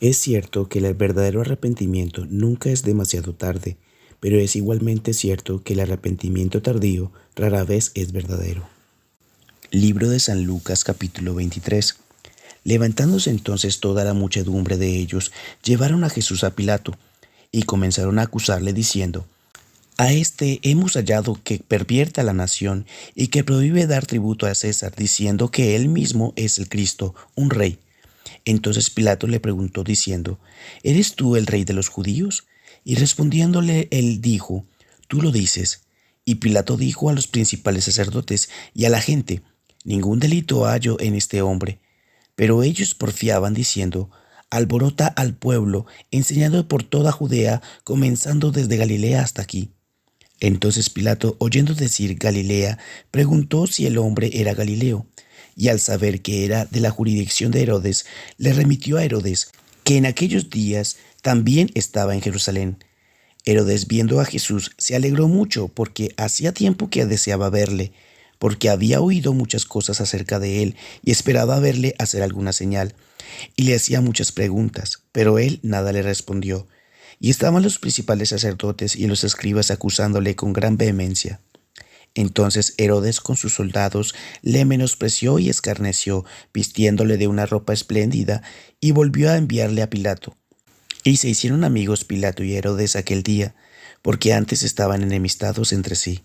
Es cierto que el verdadero arrepentimiento nunca es demasiado tarde, pero es igualmente cierto que el arrepentimiento tardío rara vez es verdadero. Libro de San Lucas capítulo 23. Levantándose entonces toda la muchedumbre de ellos, llevaron a Jesús a Pilato, y comenzaron a acusarle diciendo: A este hemos hallado que pervierte a la nación y que prohíbe dar tributo a César, diciendo que él mismo es el Cristo, un rey. Entonces Pilato le preguntó diciendo: ¿Eres tú el rey de los judíos? Y respondiéndole él dijo: Tú lo dices. Y Pilato dijo a los principales sacerdotes y a la gente: Ningún delito hallo en este hombre. Pero ellos porfiaban diciendo: Alborota al pueblo, enseñando por toda Judea, comenzando desde Galilea hasta aquí. Entonces Pilato, oyendo decir Galilea, preguntó si el hombre era Galileo, y al saber que era de la jurisdicción de Herodes, le remitió a Herodes, que en aquellos días también estaba en Jerusalén. Herodes, viendo a Jesús, se alegró mucho, porque hacía tiempo que deseaba verle, porque había oído muchas cosas acerca de él y esperaba verle hacer alguna señal. Y le hacía muchas preguntas, pero él nada le respondió. Y estaban los principales sacerdotes y los escribas acusándole con gran vehemencia. Entonces Herodes con sus soldados le menospreció y escarneció, vistiéndole de una ropa espléndida, y volvió a enviarle a Pilato. Y se hicieron amigos Pilato y Herodes aquel día, porque antes estaban enemistados entre sí.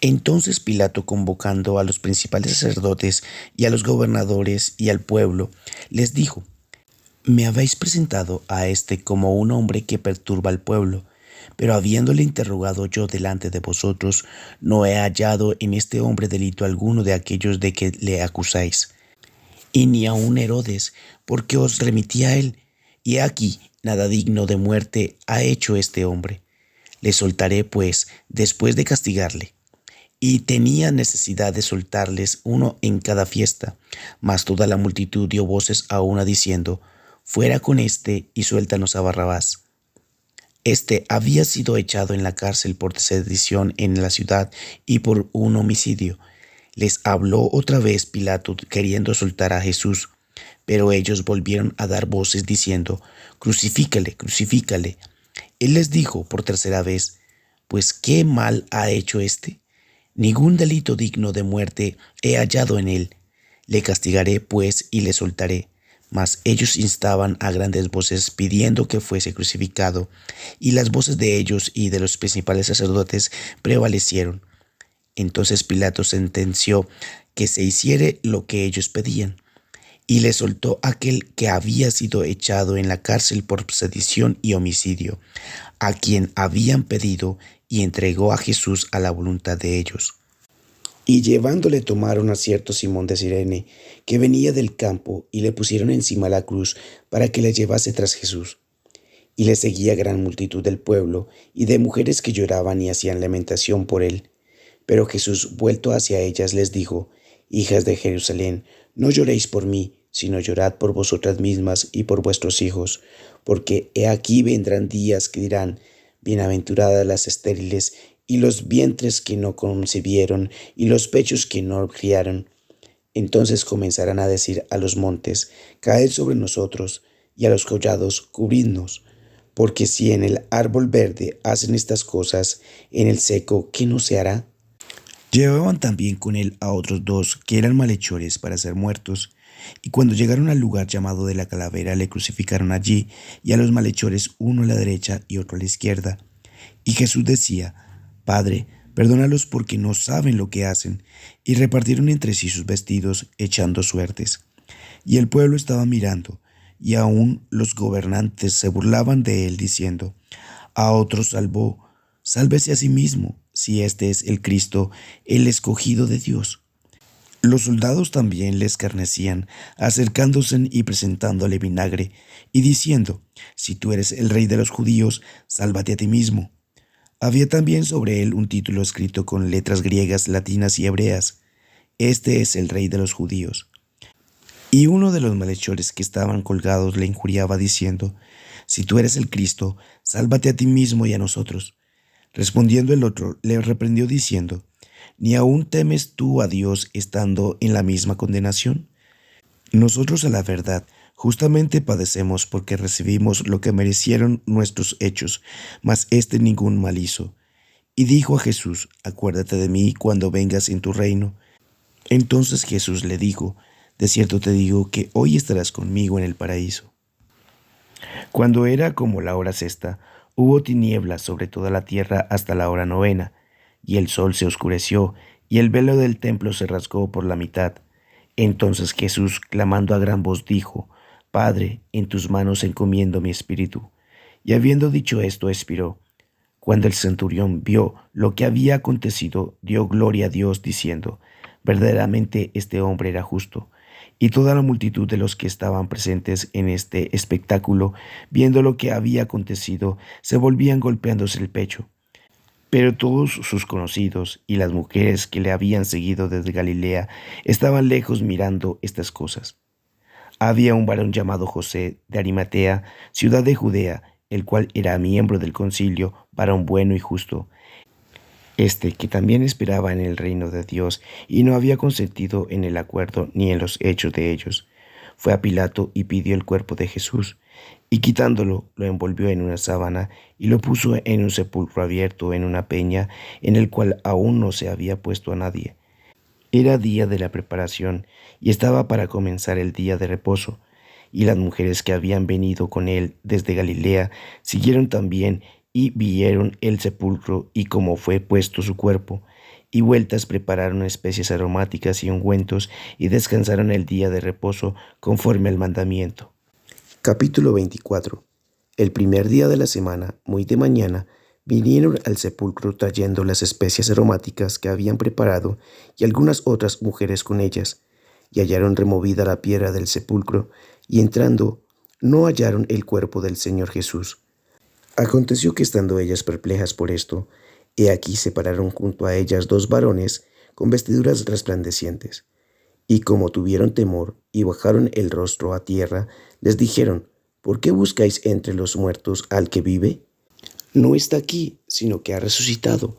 Entonces Pilato, convocando a los principales sacerdotes y a los gobernadores y al pueblo, les dijo: Me habéis presentado a este como un hombre que perturba al pueblo, pero habiéndole interrogado yo delante de vosotros, no he hallado en este hombre delito alguno de aquellos de que le acusáis. Y ni aun Herodes, porque os remití a él, y he aquí, nada digno de muerte ha hecho este hombre. Le soltaré, pues, después de castigarle. Y tenía necesidad de soltarles uno en cada fiesta, mas toda la multitud dio voces a una diciendo: Fuera con éste y suéltanos a Barrabás. Este había sido echado en la cárcel por sedición en la ciudad y por un homicidio. Les habló otra vez Pilato queriendo soltar a Jesús, pero ellos volvieron a dar voces diciendo: Crucifícale, crucifícale. Él les dijo por tercera vez: Pues ¿qué mal ha hecho éste? Ningún delito digno de muerte he hallado en él. Le castigaré, pues, y le soltaré. Mas ellos instaban a grandes voces pidiendo que fuese crucificado, y las voces de ellos y de los principales sacerdotes prevalecieron. Entonces Pilato sentenció que se hiciere lo que ellos pedían, y le soltó aquel que había sido echado en la cárcel por sedición y homicidio, a quien habían pedido, y entregó a Jesús a la voluntad de ellos. Y llevándole tomaron a cierto Simón de Cirene, que venía del campo, y le pusieron encima la cruz para que le llevase tras Jesús. Y le seguía gran multitud del pueblo, y de mujeres que lloraban y hacían lamentación por él. Pero Jesús, vuelto hacia ellas, les dijo: Hijas de Jerusalén, no lloréis por mí, sino llorad por vosotras mismas y por vuestros hijos, porque he aquí vendrán días que dirán: Bienaventuradas las estériles, y los vientres que no concibieron, y los pechos que no criaron. Entonces comenzarán a decir a los montes: Caed sobre nosotros, y a los collados: Cubridnos. Porque si en el árbol verde hacen estas cosas, en el seco, ¿qué no se hará? Llevaban también con él a otros dos que eran malhechores para ser muertos, y cuando llegaron al lugar llamado de la calavera le crucificaron allí, y a los malhechores uno a la derecha y otro a la izquierda. Y Jesús decía: Padre, perdónalos porque no saben lo que hacen. Y repartieron entre sí sus vestidos, echando suertes. Y el pueblo estaba mirando, y aun los gobernantes se burlaban de él, diciendo: A otros salvó, sálvese a sí mismo, si este es el Cristo, el escogido de Dios. Los soldados también le escarnecían, acercándose y presentándole vinagre, y diciendo: Si tú eres el rey de los judíos, sálvate a ti mismo. Había también sobre él un título escrito con letras griegas, latinas y hebreas: Este es el rey de los judíos. Y uno de los malhechores que estaban colgados le injuriaba diciendo: Si tú eres el Cristo, sálvate a ti mismo y a nosotros. Respondiendo el otro, le reprendió diciendo: ¿Ni aún temes tú a Dios estando en la misma condenación? Nosotros a la verdad Justamente padecemos porque recibimos lo que merecieron nuestros hechos, mas éste ningún mal hizo. Y dijo a Jesús: Acuérdate de mí cuando vengas en tu reino. Entonces Jesús le dijo: De cierto te digo que hoy estarás conmigo en el paraíso. Cuando era como la hora sexta, hubo tinieblas sobre toda la tierra hasta la hora novena, y el sol se oscureció, y el velo del templo se rasgó por la mitad. Entonces Jesús, clamando a gran voz, dijo: Padre, en tus manos encomiendo mi espíritu. Y habiendo dicho esto, expiró. Cuando el centurión vio lo que había acontecido, dio gloria a Dios, diciendo: Verdaderamente este hombre era justo. Y toda la multitud de los que estaban presentes en este espectáculo, viendo lo que había acontecido, se volvían golpeándose el pecho. Pero todos sus conocidos y las mujeres que le habían seguido desde Galilea estaban lejos mirando estas cosas. Había un varón llamado José de Arimatea, ciudad de Judea, el cual era miembro del concilio, varón bueno y justo, que también esperaba en el reino de Dios y no había consentido en el acuerdo ni en los hechos de ellos. Fue a Pilato y pidió el cuerpo de Jesús, y quitándolo, lo envolvió en una sábana y lo puso en un sepulcro abierto en una peña, en el cual aún no se había puesto a nadie. Era día de la preparación y estaba para comenzar el día de reposo, y las mujeres que habían venido con él desde Galilea siguieron también y vieron el sepulcro y cómo fue puesto su cuerpo, y vueltas prepararon especies aromáticas y ungüentos y descansaron el día de reposo conforme al mandamiento. Capítulo 24. El primer día de la semana, muy de mañana, vinieron al sepulcro trayendo las especias aromáticas que habían preparado y algunas otras mujeres con ellas, y hallaron removida la piedra del sepulcro, y entrando, no hallaron el cuerpo del Señor Jesús. Aconteció que estando ellas perplejas por esto, he aquí se pararon junto a ellas dos varones con vestiduras resplandecientes, y como tuvieron temor y bajaron el rostro a tierra, les dijeron: ¿Por qué buscáis entre los muertos al que vive? No está aquí, sino que ha resucitado.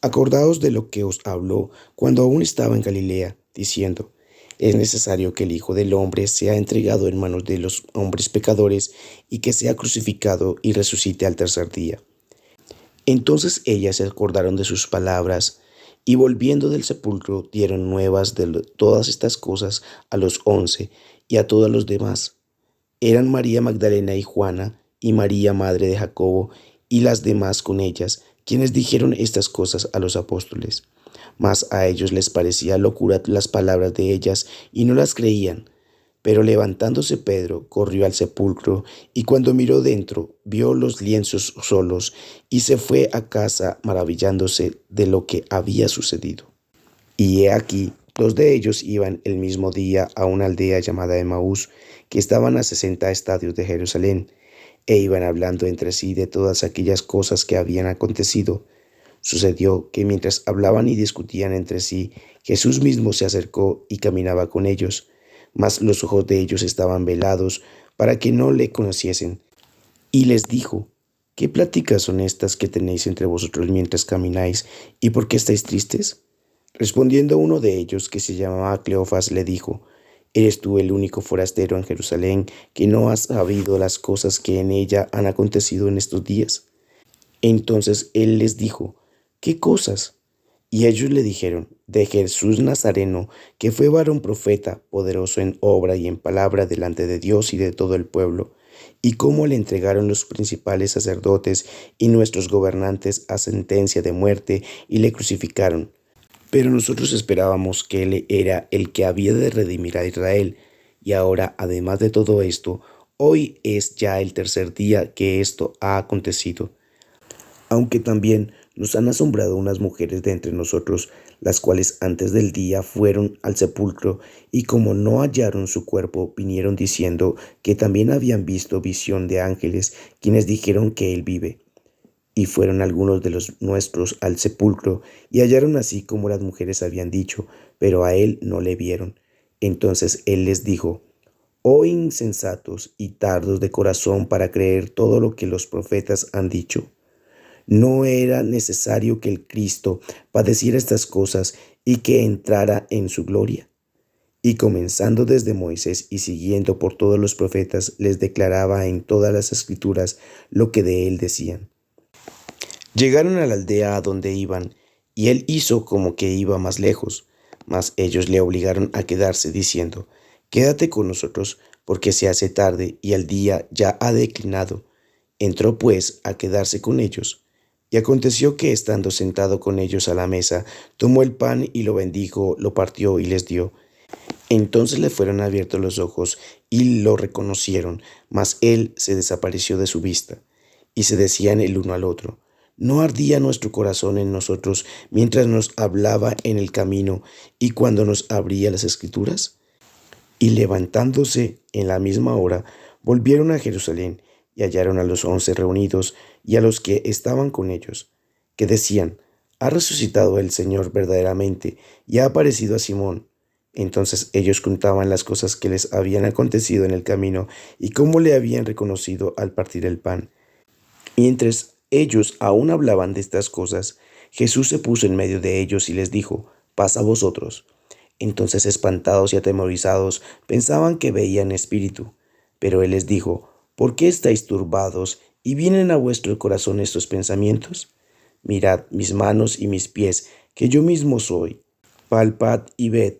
Acordaos de lo que os habló cuando aún estaba en Galilea, diciendo: Es necesario que el Hijo del Hombre sea entregado en manos de los hombres pecadores y que sea crucificado y resucite al tercer día. Entonces ellas se acordaron de sus palabras y volviendo del sepulcro dieron nuevas de todas estas cosas a los 11 y a todos los demás. Eran María Magdalena y Juana y María madre de Jacobo y las demás con ellas, quienes dijeron estas cosas a los apóstoles. Mas a ellos les parecía locura las palabras de ellas y no las creían. Pero levantándose Pedro, corrió al sepulcro, y cuando miró dentro, vio los lienzos solos, y se fue a casa maravillándose de lo que había sucedido. Y he aquí, dos de ellos iban el mismo día a una aldea llamada Emaús, que estaban a 60 estadios de Jerusalén, e iban hablando entre sí de todas aquellas cosas que habían acontecido. Sucedió que mientras hablaban y discutían entre sí, Jesús mismo se acercó y caminaba con ellos, mas los ojos de ellos estaban velados para que no le conociesen. Y les dijo: ¿Qué pláticas son estas que tenéis entre vosotros mientras camináis, y por qué estáis tristes? Respondiendo uno de ellos, que se llamaba Cleofas, le dijo: ¿Eres tú el único forastero en Jerusalén que no has sabido las cosas que en ella han acontecido en estos días? Entonces él les dijo: ¿Qué cosas? Y ellos le dijeron: de Jesús Nazareno, que fue varón profeta, poderoso en obra y en palabra delante de Dios y de todo el pueblo, y cómo le entregaron los principales sacerdotes y nuestros gobernantes a sentencia de muerte y le crucificaron. Pero nosotros esperábamos que él era el que había de redimir a Israel, y ahora, además de todo esto, hoy es ya el tercer día que esto ha acontecido. Aunque también nos han asombrado unas mujeres de entre nosotros, las cuales antes del día fueron al sepulcro, y como no hallaron su cuerpo, vinieron diciendo que también habían visto visión de ángeles, quienes dijeron que él vive. Y fueron algunos de los nuestros al sepulcro, y hallaron así como las mujeres habían dicho, pero a él no le vieron. Entonces él les dijo: Oh insensatos y tardos de corazón para creer todo lo que los profetas han dicho. ¿No era necesario que el Cristo padeciera estas cosas y que entrara en su gloria? y comenzando desde Moisés y siguiendo por todos los profetas, les declaraba en todas las escrituras lo que de él decían. Llegaron a la aldea a donde iban, y él hizo como que iba más lejos, mas ellos le obligaron a quedarse, diciendo, Quédate con nosotros, porque se hace tarde y el día ya ha declinado. Entró pues a quedarse con ellos. Y aconteció que estando sentado con ellos a la mesa, tomó el pan y lo bendijo, lo partió y les dio. Entonces le fueron abiertos los ojos y lo reconocieron, mas él se desapareció de su vista. Y se decían el uno al otro, ¿no ardía nuestro corazón en nosotros mientras nos hablaba en el camino y cuando nos abría las escrituras? Y levantándose en la misma hora, volvieron a Jerusalén y hallaron a los 11 reunidos y a los que estaban con ellos, que decían, ha resucitado el Señor verdaderamente y ha aparecido a Simón. Entonces ellos contaban las cosas que les habían acontecido en el camino y cómo le habían reconocido al partir el pan. Mientras ellos aún hablaban de estas cosas, Jesús se puso en medio de ellos y les dijo, paz a vosotros. Entonces, espantados y atemorizados, pensaban que veían espíritu. Pero él les dijo, ¿por qué estáis turbados y vienen a vuestro corazón estos pensamientos? Mirad mis manos y mis pies, que yo mismo soy. Palpad y ved,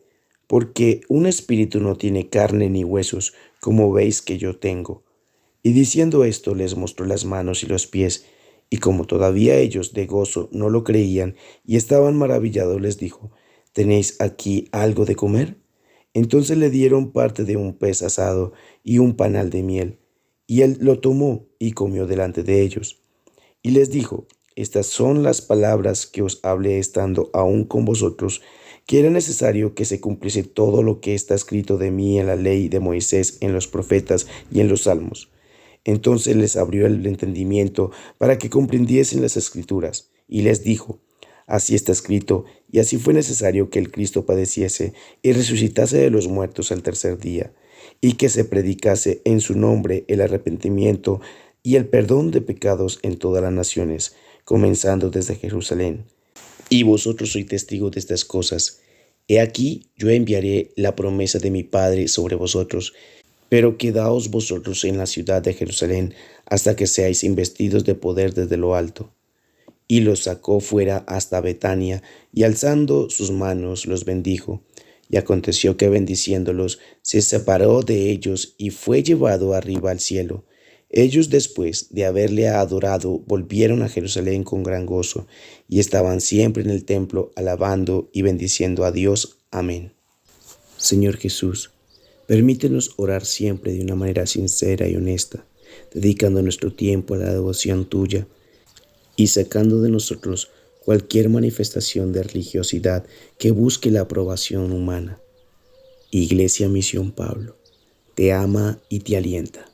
porque un espíritu no tiene carne ni huesos, como veis que yo tengo. Y diciendo esto les mostró las manos y los pies, y como todavía ellos de gozo no lo creían y estaban maravillados, les dijo, ¿tenéis aquí algo de comer? Entonces le dieron parte de un pez asado y un panal de miel, y él lo tomó y comió delante de ellos. Y les dijo, estas son las palabras que os hablé estando aún con vosotros, que era necesario que se cumpliese todo lo que está escrito de mí en la ley de Moisés, en los profetas y en los salmos. Entonces les abrió el entendimiento para que comprendiesen las escrituras, y les dijo, así está escrito, y así fue necesario que el Cristo padeciese y resucitase de los muertos al tercer día, y que se predicase en su nombre el arrepentimiento y el perdón de pecados en todas las naciones, comenzando desde Jerusalén. Y vosotros sois testigos de estas cosas. He aquí, yo enviaré la promesa de mi Padre sobre vosotros, pero quedaos vosotros en la ciudad de Jerusalén hasta que seáis investidos de poder desde lo alto. Y los sacó fuera hasta Betania, y alzando sus manos los bendijo. Y aconteció que bendiciéndolos, se separó de ellos y fue llevado arriba al cielo. Ellos después de haberle adorado, volvieron a Jerusalén con gran gozo, y estaban siempre en el templo alabando y bendiciendo a Dios. Amén. Señor Jesús, permítenos orar siempre de una manera sincera y honesta, dedicando nuestro tiempo a la devoción tuya y sacando de nosotros cualquier manifestación de religiosidad que busque la aprobación humana. Iglesia Misión Pablo, te ama y te alienta.